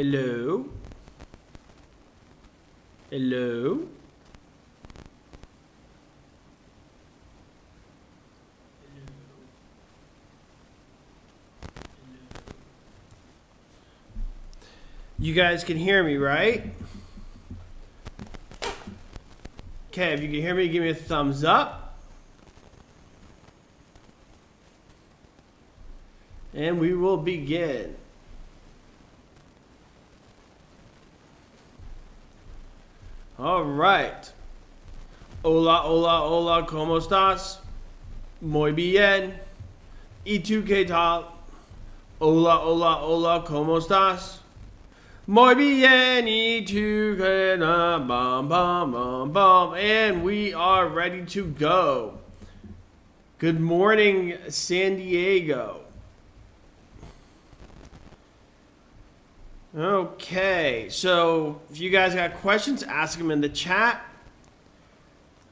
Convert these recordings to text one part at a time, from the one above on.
Hello? Hello? You guys can hear me, right? Okay, if you can hear me, give me a thumbs up. And we will begin. All right. Hola, hola, hola, ¿cómo estás? Muy bien. ¿Y tú qué tal? Hola, hola, hola, ¿cómo estás? Muy bien, y tú qué tal? Bum, bum, bum, bum. And we are ready to go. Good morning, San Diego. Okay, so if you guys got questions, ask them in the chat.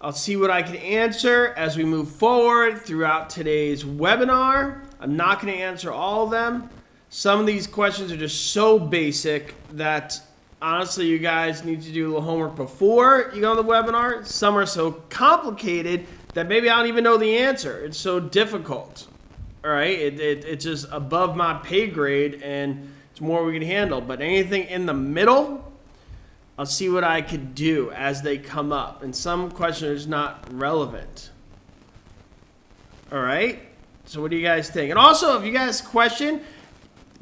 I'll see what I can answer as we move forward throughout today's webinar. I'm not going to answer all of them. Some of these questions are just so basic that honestly you guys need to do a little homework before you go on the webinar. Some are so complicated that maybe I don't even know the answer. It's so difficult. All right, it's just above my pay grade and it's more we can handle. But anything in the middle, I'll see what I could do as they come up. And some questions are just not relevant. All right, so what do you guys think? And also, if you guys question,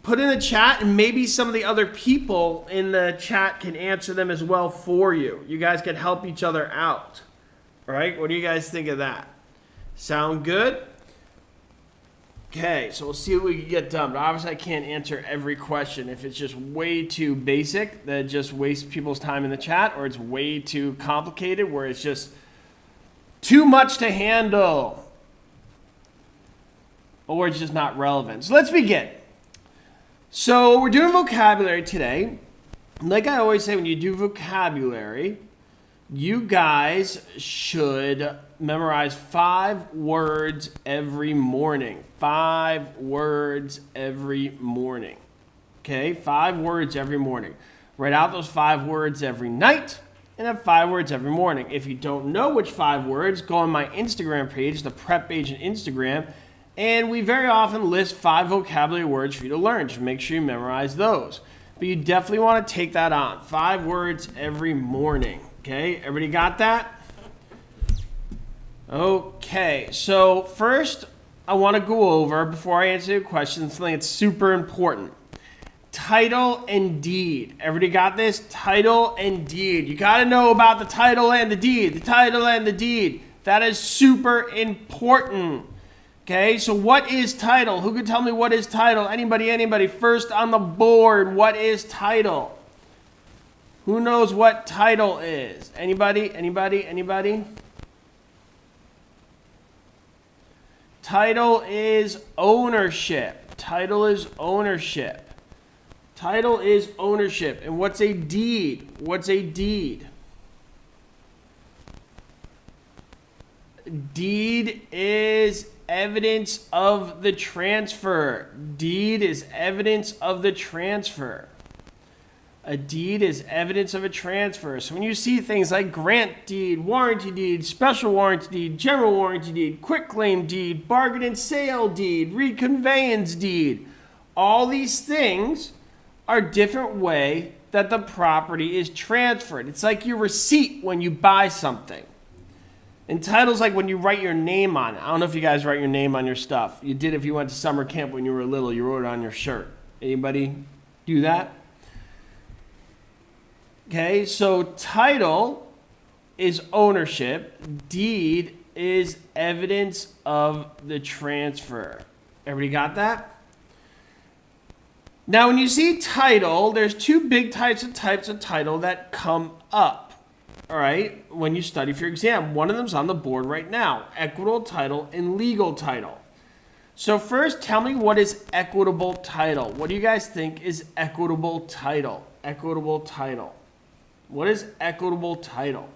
put in the chat and maybe some of the other people in the chat can answer them as well for you. You guys can help each other out. All right, what do you guys think of that? Sound good? Okay, so we'll see what we can get done. But obviously I can't answer every question. If it's just way too basic, that just wastes people's time in the chat, or it's way too complicated where it's just too much to handle, or it's just not relevant. So let's begin. So we're doing vocabulary today. Like I always say, when you do vocabulary, you guys should memorize 5 words every morning. 5 words every morning. Okay, 5 words every morning. Write out those 5 words every night and have 5 words every morning. If you don't know which 5 words, go on my Instagram page, the prep page on Instagram, and we very often list 5 vocabulary words for you to learn. Just make sure you memorize those. But you definitely want to take that on. 5 words every morning. Okay, everybody got that? Okay, so first I want to go over, before I answer your questions, something that's super important. Title and deed. Everybody got this? Title and deed. You got to know about the title and the deed. The title and the deed. That is super important. Okay, so what is title? Who can tell me what is title? Anybody? First on the board, what is title? Who knows what title is? Anybody? Title is ownership. Title is ownership. Title is ownership. And what's a deed? What's a deed? Deed is evidence of the transfer. Deed is evidence of the transfer. A deed is evidence of a transfer. So when you see things like grant deed, warranty deed, special warranty deed, general warranty deed, quitclaim deed, bargain and sale deed, reconveyance deed, all these things are different way that the property is transferred. It's like your receipt when you buy something. And title's like when you write your name on it. I don't know if you guys write your name on your stuff. You did if you went to summer camp when you were little. You wrote it on your shirt. Anybody do that? Okay, so title is ownership. Deed is evidence of the transfer. Everybody got that? Now, when you see title, there's 2 big types of title that come up. All right, when you study for your exam. One of them's on the board right now. Equitable title and legal title. So first, tell me, what is equitable title? What do you guys think is equitable title? Equitable title. What is equitable title?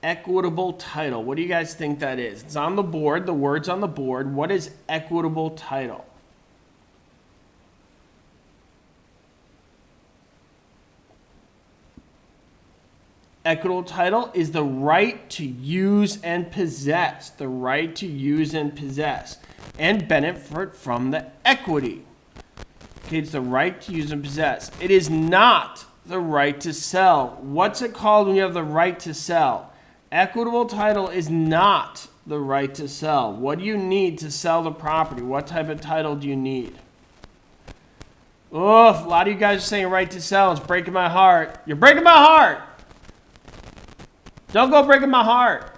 Equitable title. What do you guys think that is? It's on the board. The word's on the board. What is equitable title? Equitable title is the right to use and possess. The right to use and possess. And benefit from the equity. Okay, it's the right to use and possess. It is not the right to sell. What's it called when you have the right to sell? Equitable title is not the right to sell. What do you need to sell the property? What type of title do you need? Oh, a lot of you guys are saying right to sell. It's breaking my heart. You're breaking my heart. Don't go breaking my heart.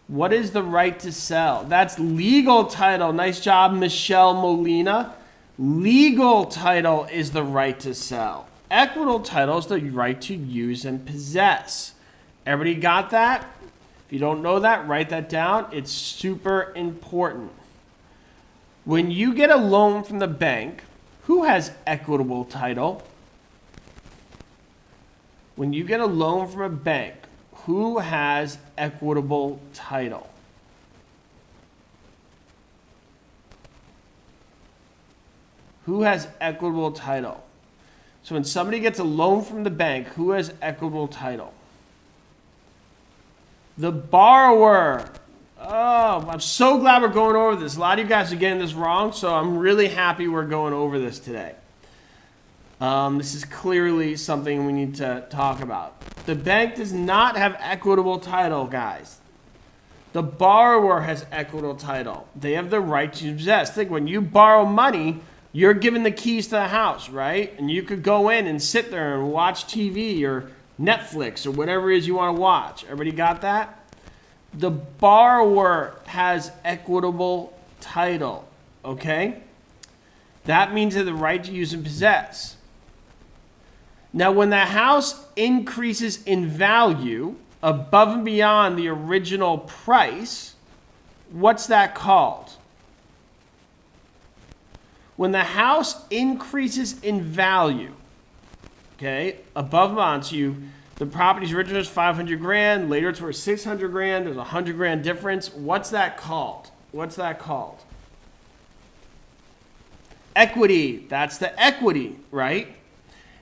What is the right to sell? That's legal title. Nice job, Michelle Molina. Legal title is the right to sell. Equitable title is the right to use and possess. Everybody got that? If you don't know that, write that down. It's super important. When you get a loan from the bank, who has equitable title? When you get a loan from a bank, who has equitable title? Who has equitable title? So when somebody gets a loan from the bank, who has equitable title? The borrower. Oh, I'm so glad we're going over this. A lot of you guys are getting this wrong, so I'm really happy we're going over this today. This is clearly something we need to talk about. The bank does not have equitable title, guys. The borrower has equitable title. They have the right to possess. Think, when you borrow money, you're given the keys to the house, right? And you could go in and sit there and watch TV or Netflix or whatever it is you want to watch. Everybody got that? The borrower has equitable title, okay? That means they have the right to use and possess. Now, when the house increases in value above and beyond the original price, what's that called? When the house increases in value, okay, above and beyond, so the property's original was 500 grand, later it's worth 600 grand, there's a 100 grand difference. What's that called? What's that called? Equity. That's the equity, right?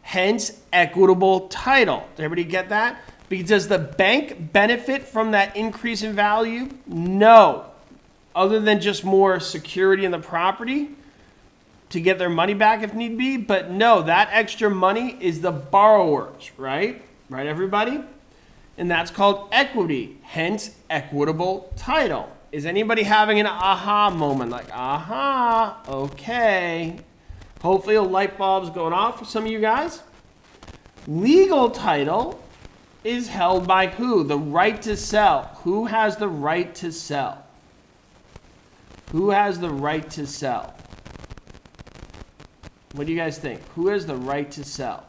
Hence, equitable title. Did everybody get that? Because does the bank benefit from that increase in value? No. Other than just more security in the property to get their money back if need be. But no, that extra money is the borrower's, right? Right, everybody? And that's called equity. Hence, equitable title. Is anybody having an aha moment? Like, aha, okay. Hopefully a light bulb's going off for some of you guys. Legal title is held by who? The right to sell. Who has the right to sell? Who has the right to sell? What do you guys think? Who has the right to sell?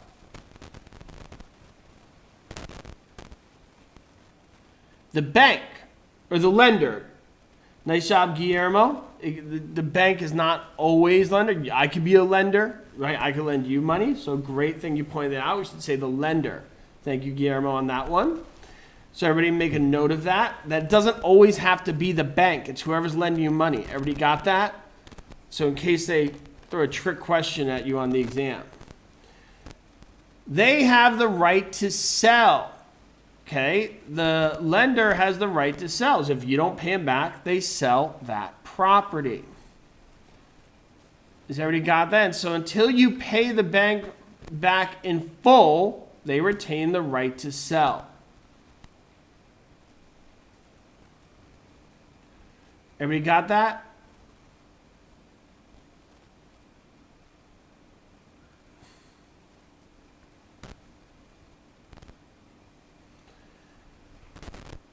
The bank or the lender. Nice job, Guillermo. The bank is not always lender. I could be a lender, right? I could lend you money. So great thing you pointed out. We should say the lender. Thank you, Guillermo, on that one. So everybody make a note of that. That doesn't always have to be the bank. It's whoever's lending you money. Everybody got that? So in case they throw a trick question at you on the exam. They have the right to sell. Okay, the lender has the right to sell. So if you don't pay them back, they sell that property. Has everybody got that? And so until you pay the bank back in full, they retain the right to sell. Everybody got that?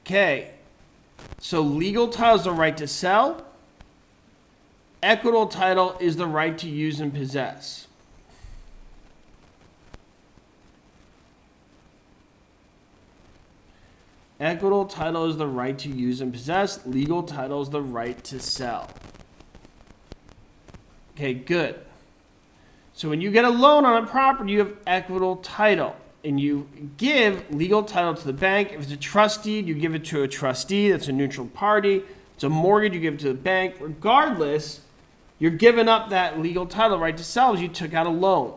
Okay, so legal title is the right to sell. Equitable title is the right to use and possess. Equitable title is the right to use and possess. Legal title is the right to sell. Okay, good. So when you get a loan on a property, you have equitable title. And you give legal title to the bank. If it's a trust deed, you give it to a trustee. That's a neutral party. If it's a mortgage, you give it to the bank. Regardless, you're giving up that legal title right to sell as you took out a loan.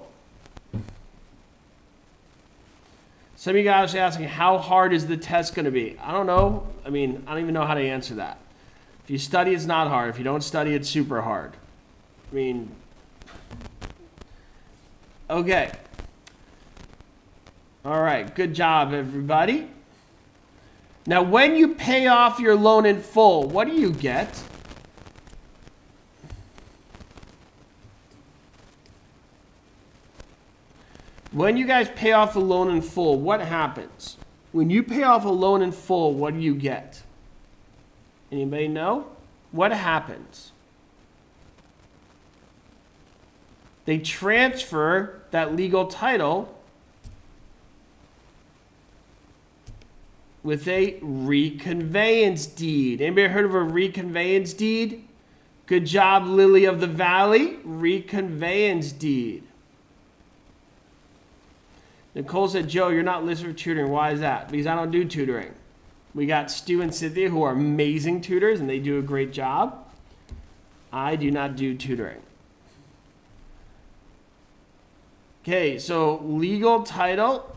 Some of you guys are asking, how hard is the test going to be? I don't know. I mean, I don't even know how to answer that. If you study, it's not hard. If you don't study, it's super hard. I mean, okay. All right, good job, everybody. Now, when you pay off your loan in full, what do you get? When you guys pay off the loan in full, what happens? When you pay off a loan in full, what do you get? Anybody know? What happens? They transfer that legal title with a reconveyance deed. Anybody heard of a reconveyance deed? Good job, Lily of the Valley. Reconveyance deed. Nicole said, Joe, you're not listed for tutoring. Why is that? Because I don't do tutoring. We got Stu and Cynthia who are amazing tutors and they do a great job. I do not do tutoring. Okay, so legal title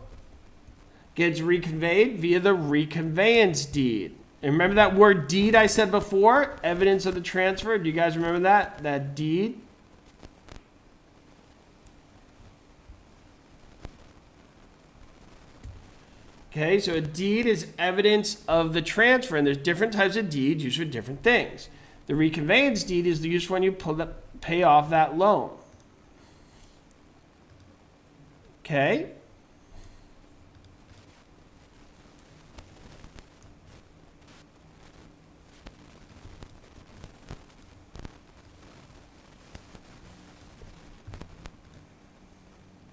gets reconveyed via the reconveyance deed. And remember that word deed I said before? Evidence of the transfer. Do you guys remember that? That deed? Okay, so a deed is evidence of the transfer, and there's different types of deeds used for different things. The reconveyance deed is used when you pay off that loan. Okay?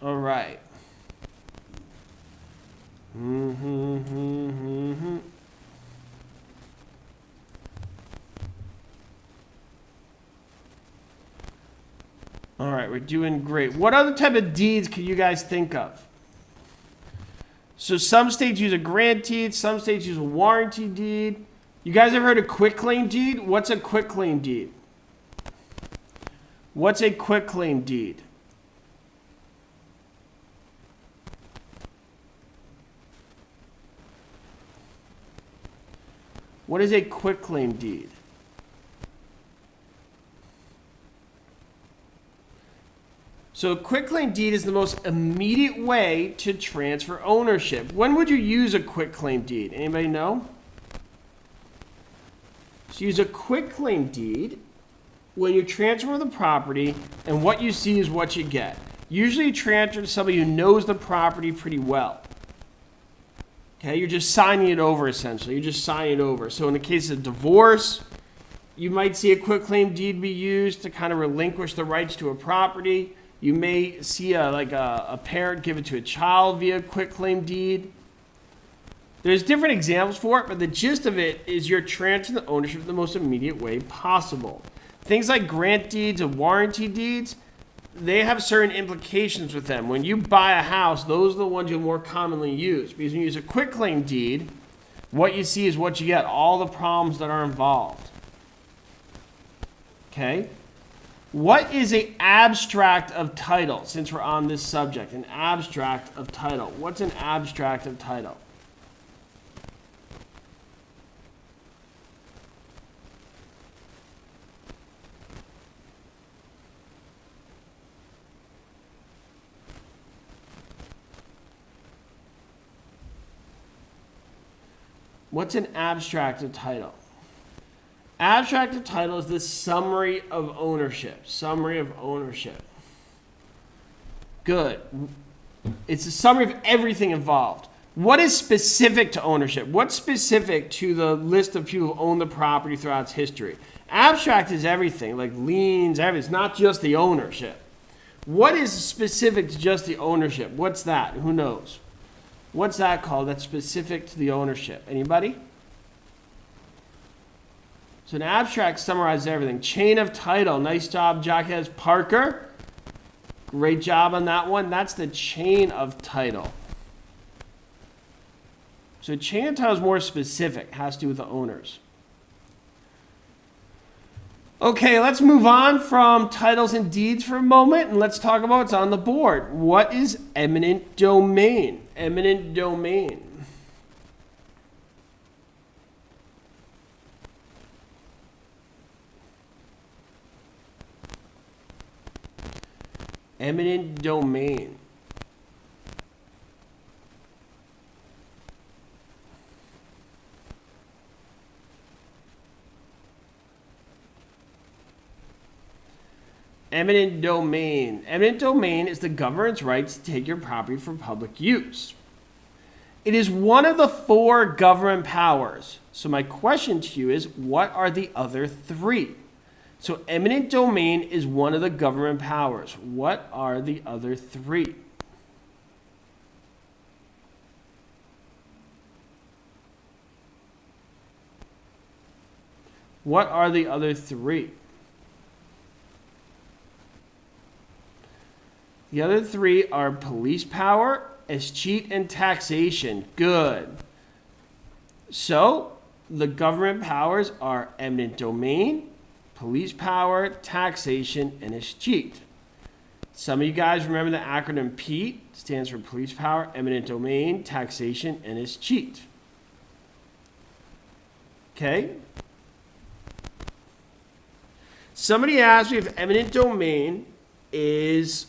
All right. All right, we're doing great. What other type of deeds can you guys think of? So some states use a grant deed, some states use a warranty deed. You guys ever heard of quitclaim deed? What's a quitclaim deed? What's a quitclaim deed? What is a quitclaim deed? So a quitclaim deed is the most immediate way to transfer ownership. When would you use a quitclaim deed? Anybody know? So use a quitclaim deed when you transfer the property and what you see is what you get. Usually you transfer to somebody who knows the property pretty well. Okay, you're just signing it over essentially. You're just signing it over. So in the case of divorce, you might see a quitclaim deed be used to kind of relinquish the rights to a property. You may see a parent give it to a child via quitclaim deed. There's different examples for it, but the gist of it is you're transferring the ownership in the most immediate way possible. Things like grant deeds and warranty deeds, they have certain implications with them. When you buy a house, those are the ones you'll more commonly use. Because when you use a quitclaim deed, what you see is what you get, all the problems that are involved. Okay? What is an abstract of title, since we're on this subject? An abstract of title. What's an abstract of title? What's an abstract of title? Abstract of title is the summary of ownership. Summary of ownership. Good. It's a summary of everything involved. What is specific to ownership? What's specific to the list of people who own the property throughout its history? Abstract is everything, like liens, everything. It's not just the ownership. What is specific to just the ownership? What's that? Who knows? What's that called that's specific to the ownership? Anybody? So an abstract summarizes everything. Chain of title. Nice job, Jacques Parker. Great job on that one. That's the chain of title. So chain of title is more specific. It has to do with the owners. Okay, let's move on from titles and deeds for a moment, and let's talk about what's on the board. What is eminent domain? Eminent domain. Eminent domain. Eminent domain. Eminent domain is the government's right to take your property for public use. It is one of the 4 government powers. So my question to you is, what are the other 3? So eminent domain is one of the government powers. What are the other 3? What are the other 3? The other 3 are police power, escheat, and taxation. Good. So the government powers are eminent domain, police power, taxation, and escheat. Some of you guys remember the acronym PEAT. Stands for police power, eminent domain, taxation, and escheat. Okay? Somebody asked me if eminent domain is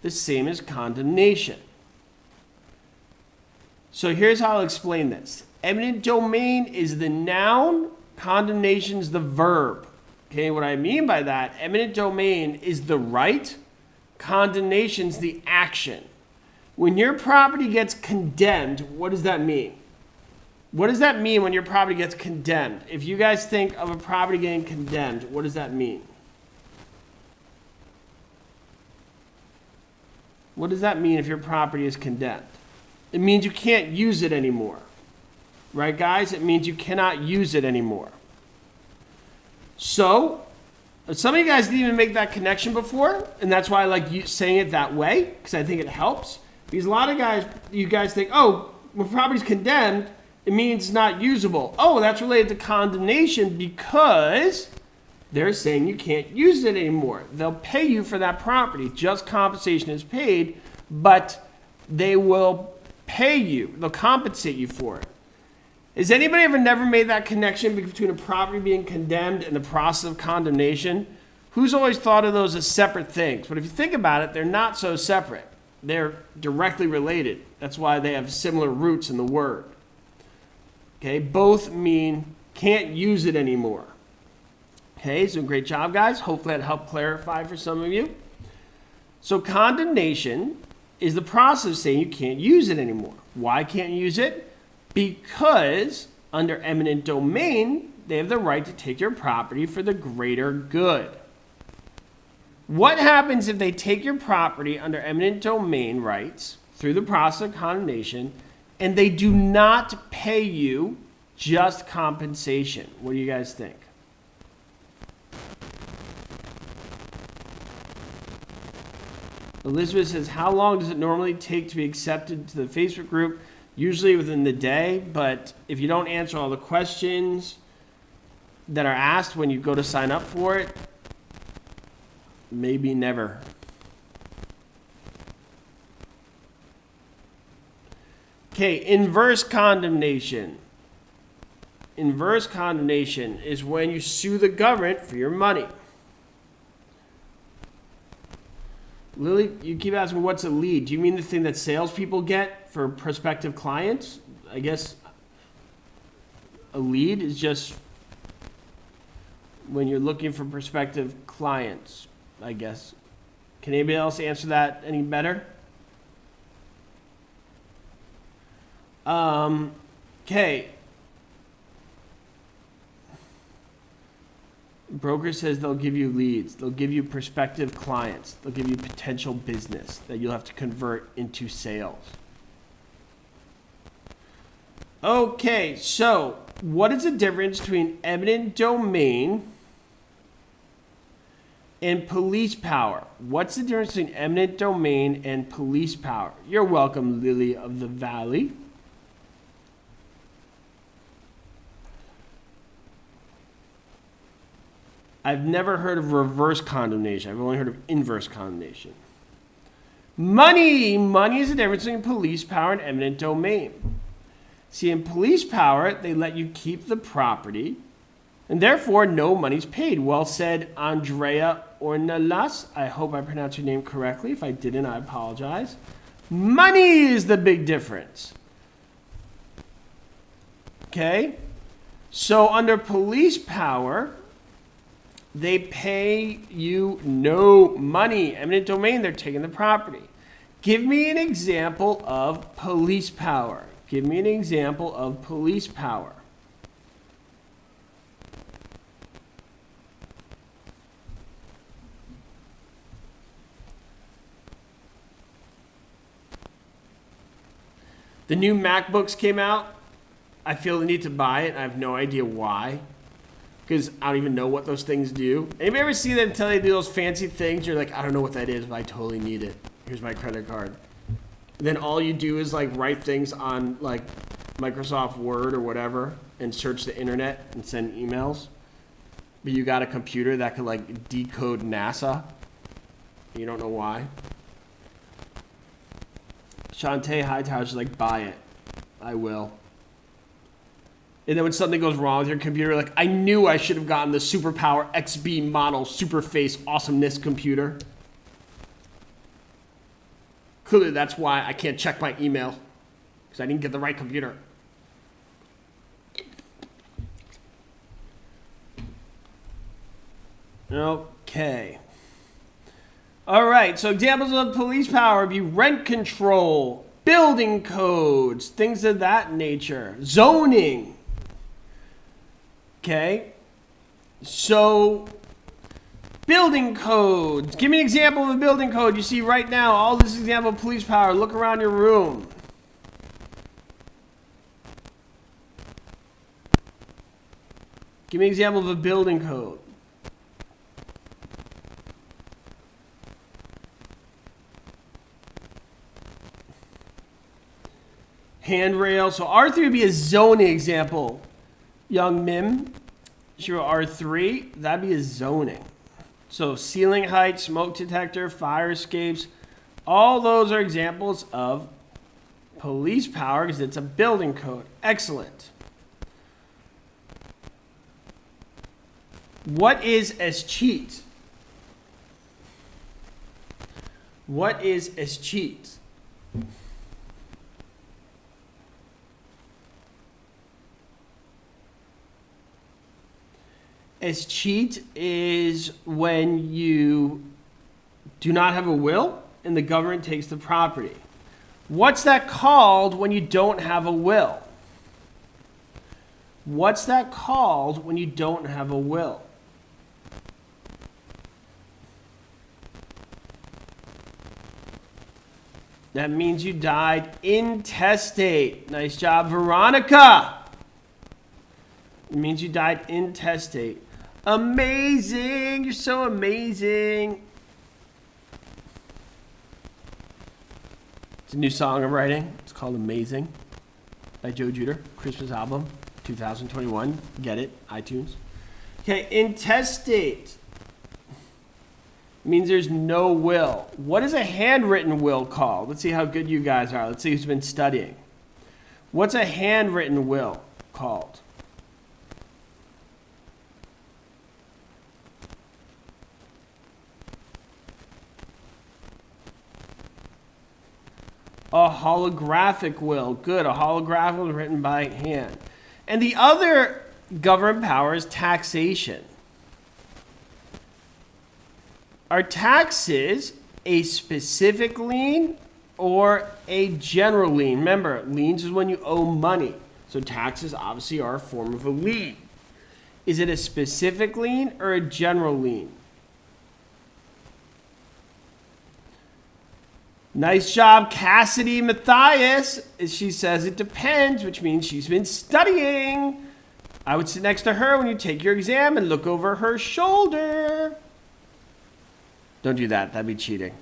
the same as condemnation. So here's how I'll explain this. Eminent domain is the noun, condemnation is the verb. Okay, what I mean by that, eminent domain is the right, condemnation is the action. When your property gets condemned, what does that mean? What does that mean when your property gets condemned? If you guys think of a property getting condemned, what does that mean? What does that mean if your property is condemned? It means you can't use it anymore. Right, guys? It means you cannot use it anymore. So, some of you guys didn't even make that connection before, and that's why I like saying it that way, because I think it helps. Because a lot of you guys think, oh, when property's condemned, it means it's not usable. Oh, that's related to condemnation because they're saying you can't use it anymore. They'll pay you for that property. Just compensation is paid, but they will pay you. They'll compensate you for it. Has anybody ever never made that connection between a property being condemned and the process of condemnation? Who's always thought of those as separate things? But if you think about it, they're not so separate. They're directly related. That's why they have similar roots in the word. Okay, both mean can't use it anymore. Okay, so great job, guys. Hopefully that helped clarify for some of you. So condemnation is the process of saying you can't use it anymore. Why can't you use it? Because under eminent domain, they have the right to take your property for the greater good. What happens if they take your property under eminent domain rights through the process of condemnation and they do not pay you just compensation? What do you guys think? Elizabeth says, how long does it normally take to be accepted to the Facebook group? Usually within the day, but if you don't answer all the questions that are asked when you go to sign up for it, maybe never. Okay, inverse condemnation. Inverse condemnation is when you sue the government for your money. Lily, you keep asking what's a lead. Do you mean the thing that salespeople get for prospective clients? I guess a lead is just when you're looking for prospective clients, I guess. Can anybody else answer that any better? Okay. Broker says they'll give you leads. They'll give you prospective clients. They'll give you potential business that you'll have to convert into sales. Okay, so what is the difference between eminent domain and police power? What's the difference between eminent domain and police power? You're welcome, Lily of the Valley. I've never heard of reverse condemnation. I've only heard of inverse condemnation. Money. Money is the difference between police power and eminent domain. See, in police power, they let you keep the property, and therefore no money's paid. Well said, Andrea Ornelas. I hope I pronounced your name correctly. If I didn't, I apologize. Money is the big difference. Okay? So under police power, they pay you no money. Eminent domain, they're taking the property. Give me an example of police power. Give me an example of police power. The new MacBooks came out. I feel the need to buy it. I have no idea why. Because I don't even know what those things do. Anybody ever see them tell you to do those fancy things? You're like, I don't know what that is, but I totally need it. Here's my credit card. And then all you do is like write things on like Microsoft Word or whatever and search the internet and send emails. But you got a computer that could like decode NASA. You don't know why. Shantae Hightower's like, buy it. I will. And then when something goes wrong with your computer, like, I knew I should have gotten the Superpower XB model Superface Awesomeness computer. Clearly, that's why I can't check my email. Because I didn't get the right computer. Okay. All right, so examples of police power would be rent control, building codes, things of that nature, zoning. Okay, so building codes. Give me an example of a building code you see right now. All this example of police power. Look around your room. Give me an example of a building code. Handrail. So R3 would be a zoning example. Young Mim, she wrote R3. That'd be a zoning. So ceiling height, smoke detector, fire escapes. All those are examples of police power because it's a building code. Excellent. What is escheat? What is escheat? Escheat is when you do not have a will and the government takes the property. What's that called when you don't have a will? What's that called when you don't have a will? That means you died intestate. Nice job, Veronica. It means you died intestate. Amazing. You're so amazing. It's a new song I'm writing. It's called Amazing by Juter. Christmas album, 2021. Get it? iTunes. Okay, intestate means there's no will. What is a handwritten will called? Let's see how good you guys are. Let's see who's been studying. What's a handwritten will called? A holographic will. Good. A holographic will written by hand. And the other government power is taxation. Are taxes a specific lien or a general lien? Remember, liens is when you owe money. So taxes obviously are a form of a lien. Is it a specific lien or a general lien? Nice job, Cassidy Matthias. She says it depends, which means she's been studying. I would sit next to her when you take your exam and look over her shoulder. Don't do that. That'd be cheating.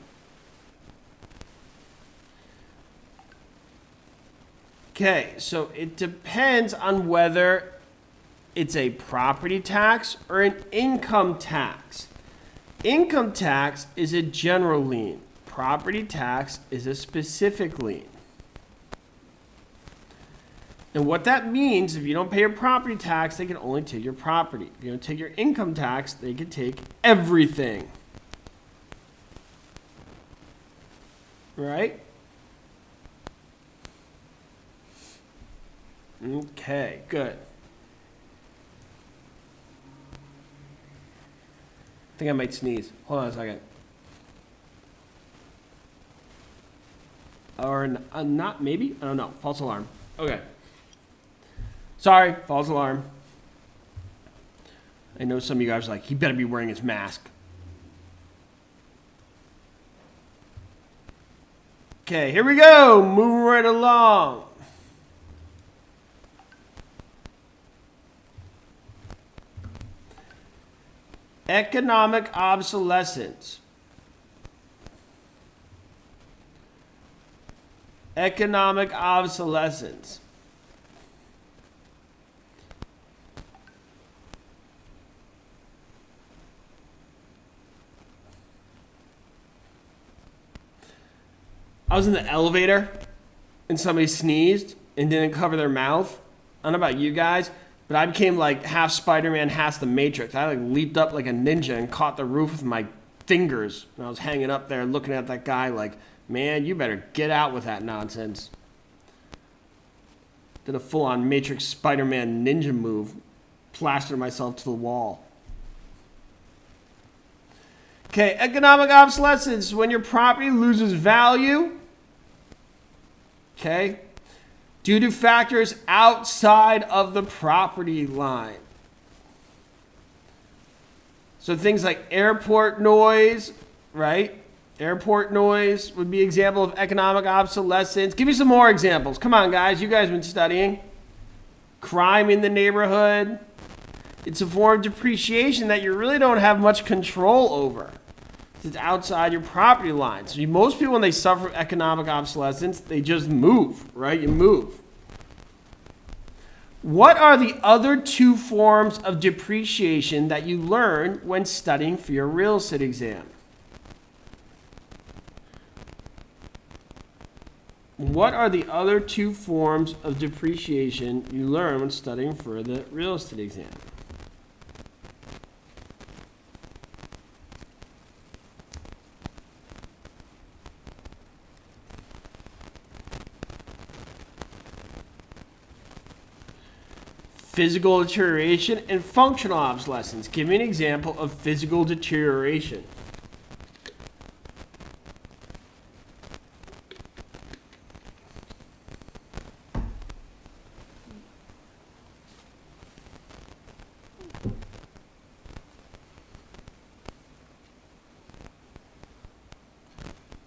Okay, so it depends on whether it's a property tax or an income tax. Income tax is a general lien. Property tax is a specific lien. And what that means, if you don't pay your property tax, they can only take your property. If you don't take your income tax, they can take everything. Right? Okay, good. I think I might sneeze. Hold on a second. Or not, maybe? I don't know. False alarm. Okay. Sorry, false alarm. I know some of you guys are like, he better be wearing his mask. Okay, here we go. Moving right along. Economic obsolescence. Economic obsolescence. I was in the elevator and somebody sneezed and didn't cover their mouth. I don't know about you guys, but I became like half Spider-Man, half the Matrix. I like leaped up like a ninja and caught the roof with my fingers. And I was hanging up there looking at that guy like, man, you better get out with that nonsense. Did a full-on Matrix Spider-Man ninja move. Plastered myself to the wall. Okay, economic obsolescence. When your property loses value, okay, due to factors outside of the property line. So things like airport noise, right? Airport noise would be an example of economic obsolescence. Give me some more examples. Come on, guys. You guys have been studying. Crime in the neighborhood. It's a form of depreciation that you really don't have much control over. It's outside your property line. So most people, when they suffer economic obsolescence, they just move, right? You move. What are the other two forms of depreciation that you learn when studying for your real estate exam? What are the other two forms of depreciation you learn when studying for the real estate exam? Physical deterioration and functional obsolescence. Give me an example of physical deterioration.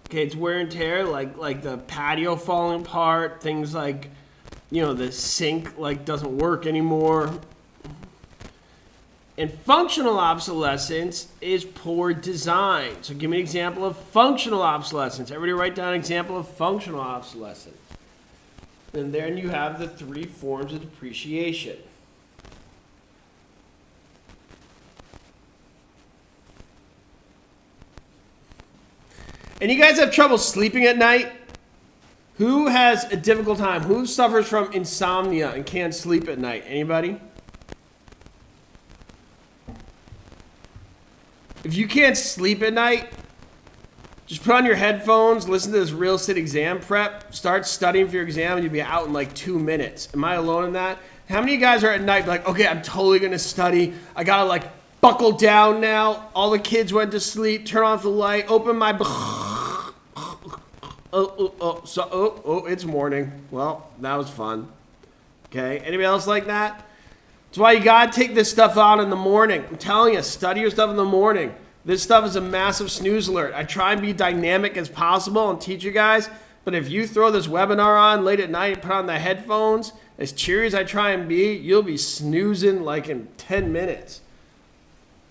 Okay, it's wear and tear, like the patio falling apart, things like, you know, the sink like doesn't work anymore. And functional obsolescence is poor design. So give me an example of functional obsolescence. Everybody write down an example of functional obsolescence. And then you have the three forms of depreciation. And you guys have trouble sleeping at night? Who has a difficult time? Who suffers from insomnia and can't sleep at night? Anybody? If you can't sleep at night, just put on your headphones, listen to this real estate exam prep, start studying for your exam, and you'll be out in like 2 minutes. Am I alone in that? How many of you guys are at night like, okay, I'm totally going to study. I got to like buckle down now. All the kids went to sleep. Turn off the light. Open my... it's morning. Well, that was fun. Okay, anybody else like that? That's why you gotta take this stuff out in the morning. I'm telling you, study your stuff in the morning. This stuff is a massive snooze alert. I try and be dynamic as possible and teach you guys, but if you throw this webinar on late at night and put on the headphones, as cheery as I try and be, you'll be snoozing like in 10 minutes.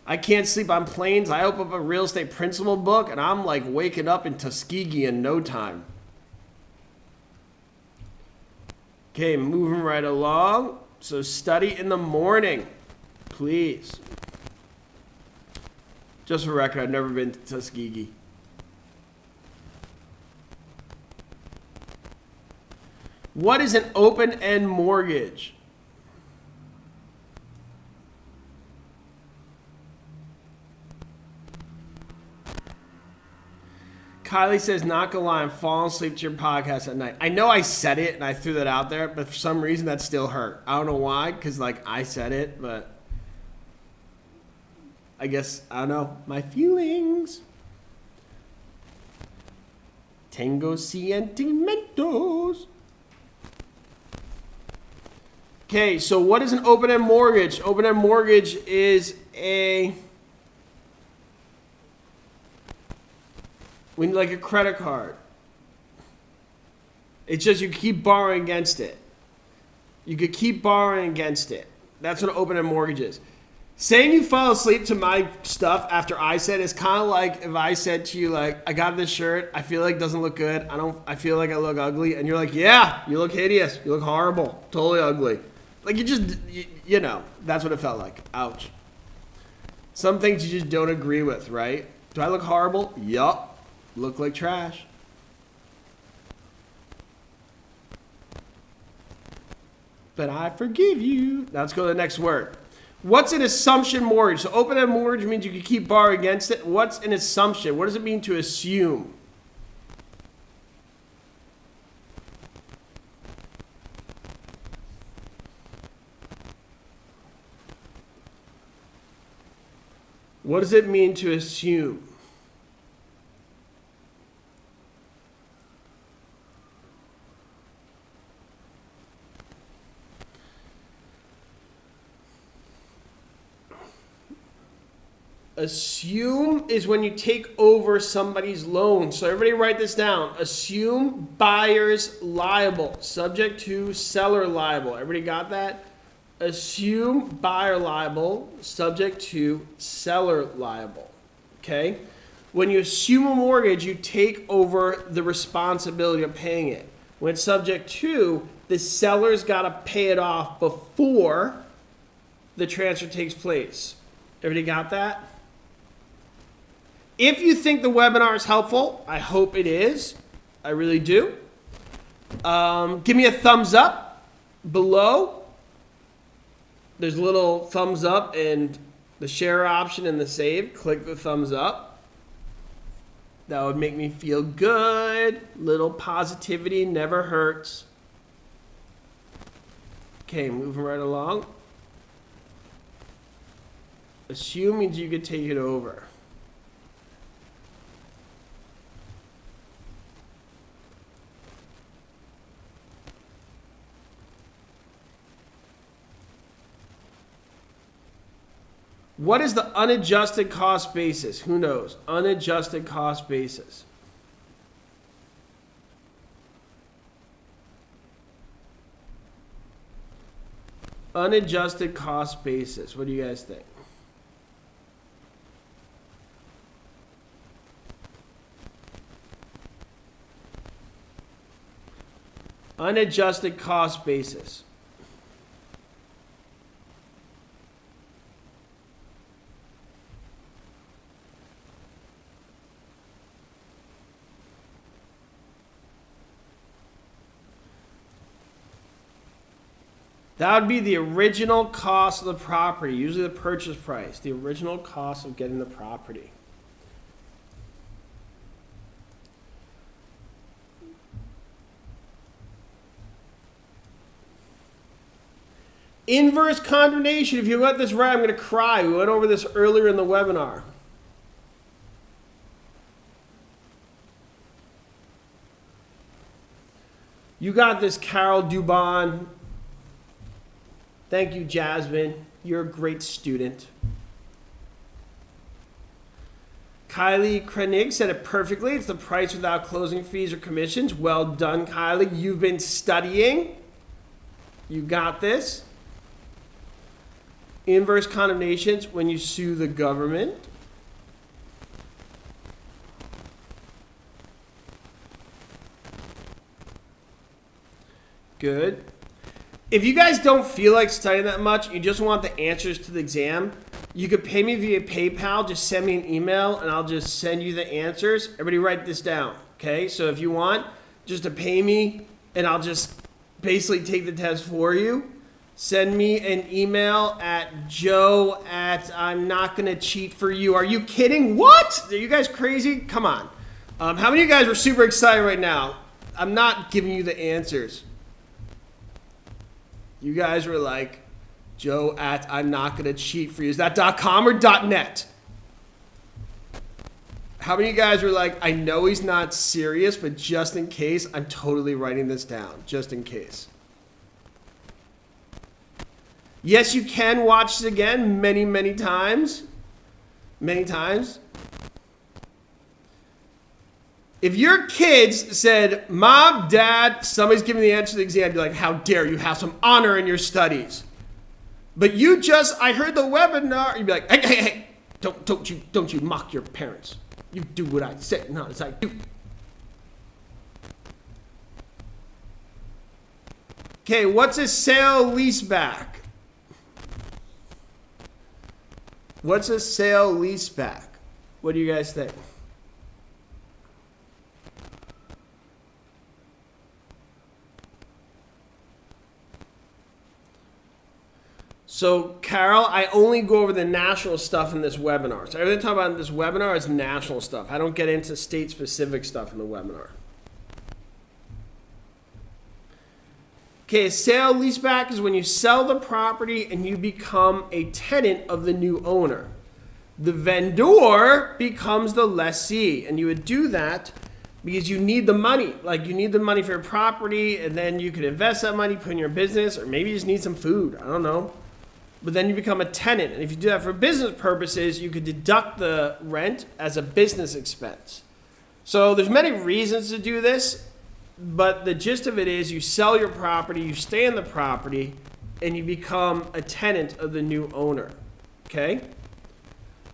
I can't sleep on planes. I open up a real estate principle book and I'm like waking up in Tuskegee in no time. Okay, moving right along. So study in the morning, please. Just for record, I've never been to Tuskegee. What is an open-end mortgage? Kylie says, not gonna lie, I'm falling asleep to your podcast at night. I know I said it and I threw that out there, but for some reason that still hurt. I don't know why, because like I said it, but I guess, I don't know, my feelings. Tengo sentimientos. Okay, so what is an open-end mortgage? Open-end mortgage is like a credit card. It's just you keep borrowing against it. You could keep borrowing against it. That's what an open-end mortgage is. Saying you fell asleep to my stuff after I said is kind of like if I said to you, like, I got this shirt, I feel like it doesn't look good. I feel like I look ugly. And you're like, yeah, you look hideous. You look horrible. Totally ugly. Like you know, that's what it felt like. Ouch. Some things you just don't agree with, right? Do I look horrible? Yup. Look like trash. But I forgive you. Now let's go to the next word. What's an assumption mortgage? So open-end mortgage means you can keep borrowing against it. What's an assumption? What does it mean to assume? What does it mean to assume? Assume is when you take over somebody's loan. So everybody write this down. Assume buyer's liable, subject to seller liable. Everybody got that? Assume buyer liable, subject to seller liable. Okay? When you assume a mortgage, you take over the responsibility of paying it. When it's subject to, the seller's got to pay it off before the transfer takes place. Everybody got that? If you think the webinar is helpful, I hope it is. I really do. Give me a thumbs up below. There's a little thumbs up and the share option and the save. Click the thumbs up. That would make me feel good. Little positivity never hurts. Okay, moving right along. Assume means you could take it over. What is the unadjusted cost basis? Who knows? Unadjusted cost basis. Unadjusted cost basis. What do you guys think? Unadjusted cost basis. That would be the original cost of the property, usually the purchase price, the original cost of getting the property. Inverse condemnation. If you got this right, I'm going to cry. We went over this earlier in the webinar. You got this, Carol Dubon. Thank you, Jasmine. You're a great student. Kylie Krenig said it perfectly. It's the price without closing fees or commissions. Well done, Kylie. You've been studying. You got this. Inverse condemnations when you sue the government. Good. If you guys don't feel like studying that much, you just want the answers to the exam, you could pay me via PayPal. Just send me an email and I'll just send you the answers. Everybody write this down, okay? So if you want just to pay me and I'll just basically take the test for you, send me an email at joe@I'm not gonna cheat for you. Are you kidding? What? Are you guys crazy? Come on. How many of you guys are super excited right now? I'm not giving you the answers. You guys were like, joe@I'm not gonna cheat for you. Is that .com or .net? How many of you guys were like, I know he's not serious, but just in case, I'm totally writing this down, just in case. Yes, you can watch this again many, many times. Many times. If your kids said, Mom, Dad, somebody's giving the answer to the exam, you'd be like, how dare you have some honor in your studies. But I heard the webinar, you'd be like, hey, don't you mock your parents. You do what I say, not as I do. Okay, what's a sale leaseback? What's a sale leaseback? What do you guys think? So, Carol, I only go over the national stuff in this webinar. So everything I talk about in this webinar is national stuff. I don't get into state-specific stuff in the webinar. Okay, a sale leaseback is when you sell the property and you become a tenant of the new owner. The vendor becomes the lessee, and you would do that because you need the money. Like, you need the money for your property, and then you could invest that money, put in your business, or maybe you just need some food. I don't know. But then you become a tenant. And if you do that for business purposes, you could deduct the rent as a business expense. So there's many reasons to do this, but the gist of it is you sell your property, you stay in the property, and you become a tenant of the new owner. Okay?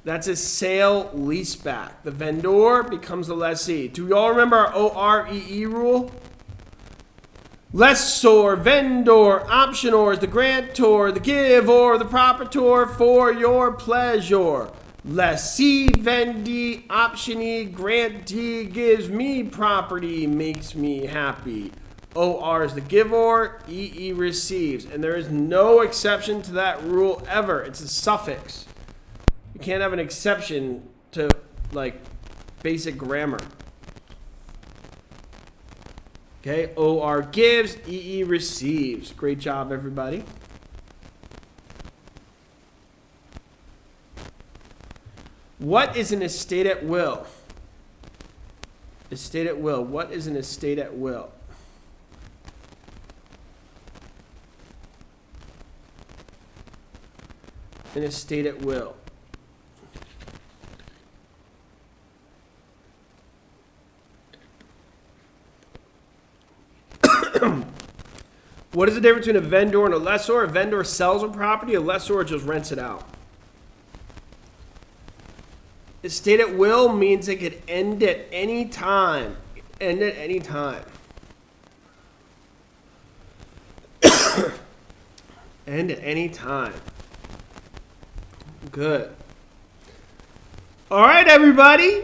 That's a sale leaseback. The vendor becomes the lessee. Do we all remember our OREE rule? Lessor, vendor, optionor is the grantor, the giver, the proprietor for your pleasure. Lessee, vendee, optionee, grantee gives me property, makes me happy. OR is the giver, EE receives. And there is no exception to that rule ever. It's a suffix. You can't have an exception to, like, basic grammar. Okay, OR gives, EE receives. Great job, everybody. What is an estate at will? Estate at will. What is an estate at will? An estate at will. What is the difference between a vendor and a lessor? A vendor sells a property, a lessor just rents it out. Estate at will means it could end at any time. End at any time. End at any time. Good. All right, everybody.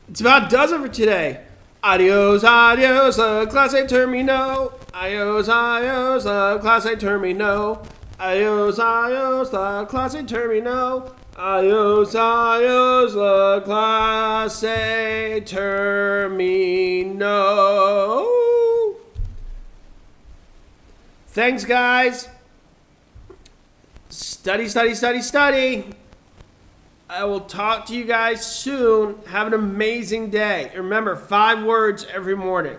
It's about does it for today. Adios, adios, la clase terminó. Adios, adios, la clase terminó. Adios, adios, la clase terminó. Adios, adios, la clase terminó. Thanks, guys. Study, study, study, study. I will talk to you guys soon. Have an amazing day. Remember, 5 words every morning.